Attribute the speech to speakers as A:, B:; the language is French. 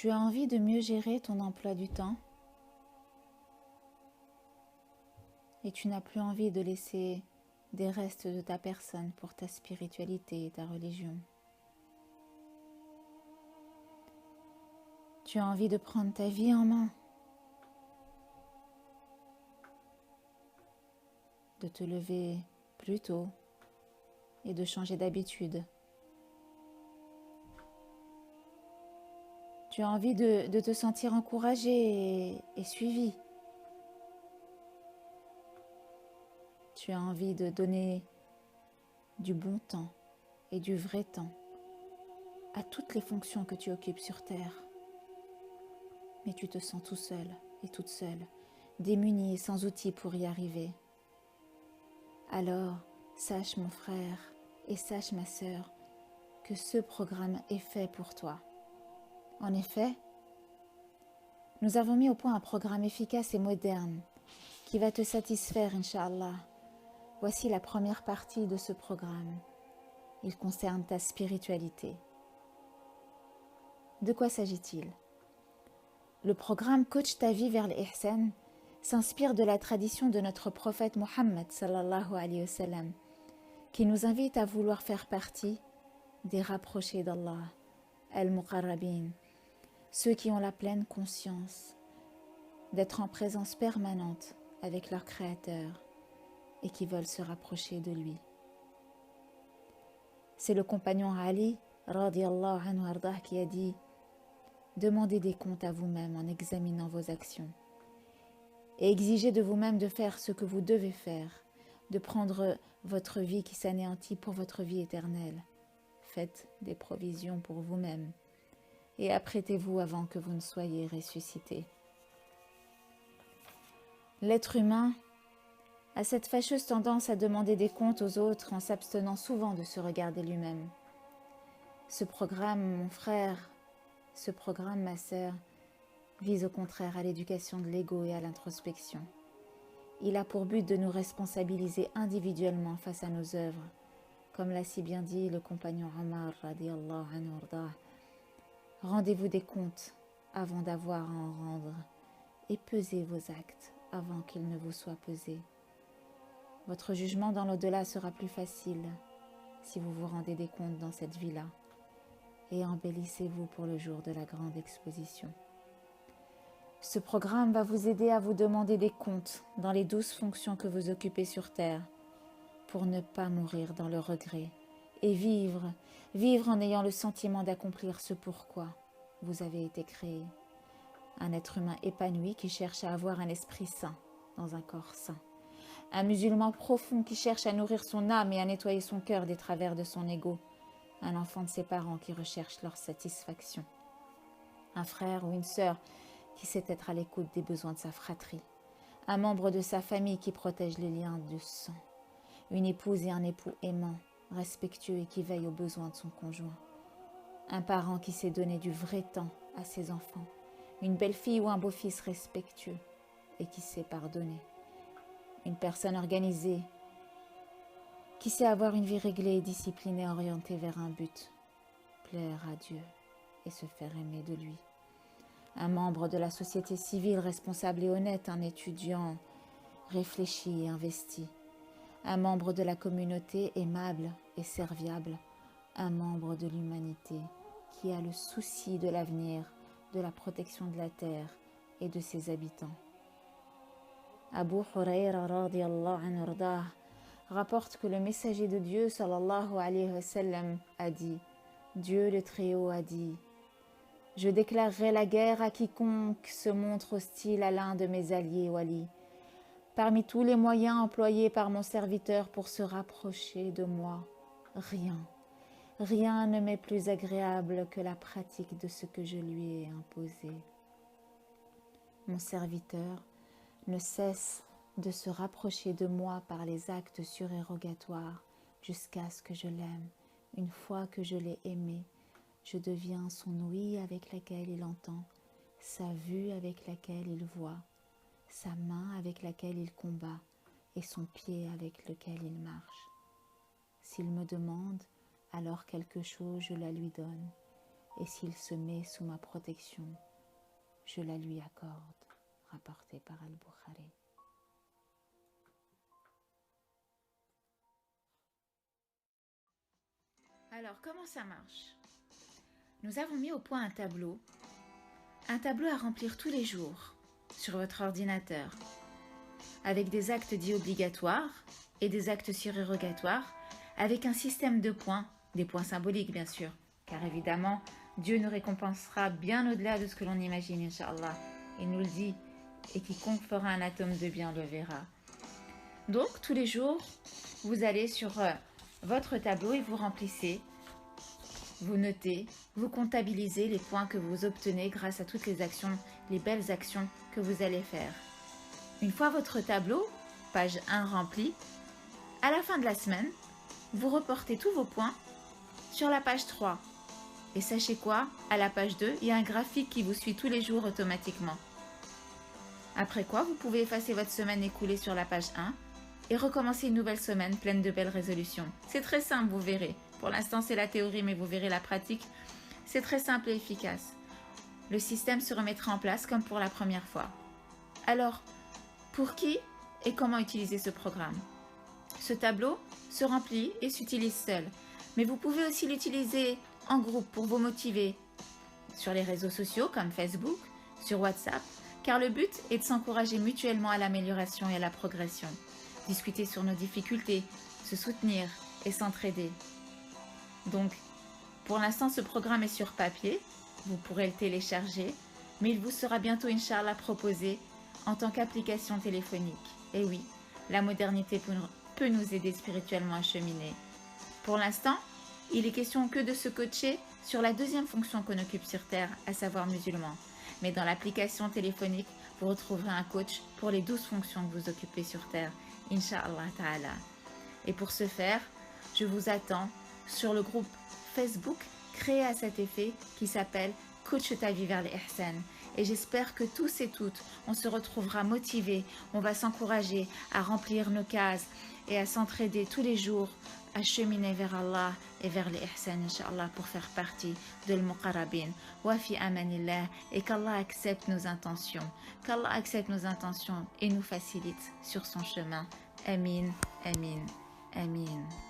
A: Tu as envie de mieux gérer ton emploi du temps et tu n'as plus envie de laisser des restes de ta personne pour ta spiritualité et ta religion. Tu as envie de prendre ta vie en main, de te lever plus tôt et de changer d'habitude. Tu as envie de te sentir encouragé et suivi. Tu as envie de donner du bon temps et du vrai temps à toutes les fonctions que tu occupes sur Terre. Mais tu te sens tout seul et toute seule, démuni et sans outils pour y arriver. Alors, sache mon frère et sache ma sœur que ce programme est fait pour toi. En effet, nous avons mis au point un programme efficace et moderne qui va te satisfaire, Inch'Allah. Voici la première partie de ce programme. Il concerne ta spiritualité. De quoi s'agit-il ? Le programme Coach ta vie vers l'Ihsan s'inspire de la tradition de notre prophète Mohammed sallallahu alayhi wa sallam, qui nous invite à vouloir faire partie des rapprochés d'Allah, al-Muqarrabin, ceux qui ont la pleine conscience d'être en présence permanente avec leur Créateur et qui veulent se rapprocher de lui. C'est le compagnon Ali, radiyallahu anhu ardah, qui a dit « Demandez des comptes à vous-même en examinant vos actions et exigez de vous-même de faire ce que vous devez faire, de prendre votre vie qui s'anéantit pour votre vie éternelle. Faites des provisions pour vous-même et apprêtez-vous avant que vous ne soyez ressuscité. » L'être humain a cette fâcheuse tendance à demander des comptes aux autres en s'abstenant souvent de se regarder lui-même. Ce programme, mon frère, ce programme, ma sœur, vise au contraire à l'éducation de l'ego et à l'introspection. Il a pour but de nous responsabiliser individuellement face à nos œuvres. Comme l'a si bien dit le compagnon Omar, radiyallahu anhu ardah, rendez-vous des comptes avant d'avoir à en rendre et pesez vos actes avant qu'ils ne vous soient pesés. Votre jugement dans l'au-delà sera plus facile si vous vous rendez des comptes dans cette vie-là et embellissez-vous pour le jour de la grande exposition. Ce programme va vous aider à vous demander des comptes dans les 12 fonctions que vous occupez sur Terre pour ne pas mourir dans le regret et vivre en ayant le sentiment d'accomplir ce pourquoi vous avez été créé. Un être humain épanoui qui cherche à avoir un esprit sain dans un corps sain. Un musulman profond qui cherche à nourrir son âme et à nettoyer son cœur des travers de son ego. Un enfant de ses parents qui recherche leur satisfaction. Un frère ou une sœur qui sait être à l'écoute des besoins de sa fratrie. Un membre de sa famille qui protège les liens de sang. Une épouse et un époux aimants, respectueux et qui veillent aux besoins de son conjoint. Un parent qui sait donner du vrai temps à ses enfants. Une belle-fille ou un beau-fils respectueux et qui sait pardonner. Une personne organisée qui sait avoir une vie réglée et disciplinée orientée vers un but, plaire à Dieu et se faire aimer de lui. Un membre de la société civile responsable et honnête, un étudiant réfléchi et investi. Un membre de la communauté aimable et serviable, un membre de l'humanité qui a le souci de l'avenir, de la protection de la terre et de ses habitants. Abu Hurayra radiyallahu anhu ardah rapporte que le messager de Dieu sallallahu alayhi wa sallam a dit « Dieu le Très-Haut a dit « Je déclarerai la guerre à quiconque se montre hostile à l'un de mes alliés wali. Parmi tous les moyens employés par mon serviteur pour se rapprocher de moi, rien ne m'est plus agréable que la pratique de ce que je lui ai imposé. Mon serviteur ne cesse de se rapprocher de moi par les actes surérogatoires jusqu'à ce que je l'aime. Une fois que je l'ai aimé, je deviens son ouïe avec laquelle il entend, sa vue avec laquelle il voit, sa main avec laquelle il combat et son pied avec lequel il marche. S'il me demande alors quelque chose, je la lui donne. et s'il se met sous ma protection, je la lui accorde, rapporté par Al-Bukhari. Alors, comment ça marche? Nous avons mis au point un tableau à remplir tous les jours sur votre ordinateur, avec des actes dits obligatoires et des actes surérogatoires, avec un système de points, des points symboliques bien sûr, car évidemment, Dieu nous récompensera bien au-delà de ce que l'on imagine, Inch'Allah. Il nous le dit, et quiconque fera un atome de bien le verra. Donc, tous les jours, vous allez sur votre tableau et vous remplissez, vous notez, vous comptabilisez les points que vous obtenez grâce à toutes les actions, les belles actions que vous allez faire. Une fois votre tableau, page 1 rempli, à la fin de la semaine, vous reportez tous vos points sur la page 3. Et sachez quoi, à la page 2, il y a un graphique qui vous suit tous les jours automatiquement. Après quoi, vous pouvez effacer votre semaine écoulée sur la page 1 et recommencer une nouvelle semaine pleine de belles résolutions. C'est très simple, vous verrez. Pour l'instant, c'est la théorie, mais vous verrez la pratique. C'est très simple et efficace. Le système se remettra en place comme pour la première fois. Alors, pour qui et comment utiliser ce programme? Ce tableau se remplit et s'utilise seul, mais vous pouvez aussi l'utiliser en groupe pour vous motiver sur les réseaux sociaux comme Facebook, sur WhatsApp, car le but est de s'encourager mutuellement à l'amélioration et à la progression, discuter sur nos difficultés, se soutenir et s'entraider. Donc, pour l'instant, ce programme est sur papier, vous pourrez le télécharger, mais il vous sera bientôt, Inch'Allah, proposé en tant qu'application téléphonique. Et oui, la modernité peut nous aider spirituellement à cheminer. Pour l'instant, il est question que de se coacher sur la deuxième fonction qu'on occupe sur Terre, à savoir musulman. Mais dans l'application téléphonique, vous retrouverez un coach pour les 12 fonctions que vous occupez sur Terre, Inch'Allah Ta'ala. Et pour ce faire, je vous attends sur le groupe Facebook créé à cet effet qui s'appelle Coach ta vie vers les ihsan. Et j'espère que tous et toutes, on se retrouvera motivés, on va s'encourager à remplir nos cases et à s'entraider tous les jours, à cheminer vers Allah et vers les ihsan, Inch'Allah, pour faire partie de l'Muqarrabin. Wa fi amanillah, et qu'Allah accepte nos intentions, et nous facilite sur son chemin. Amin, amin, amin.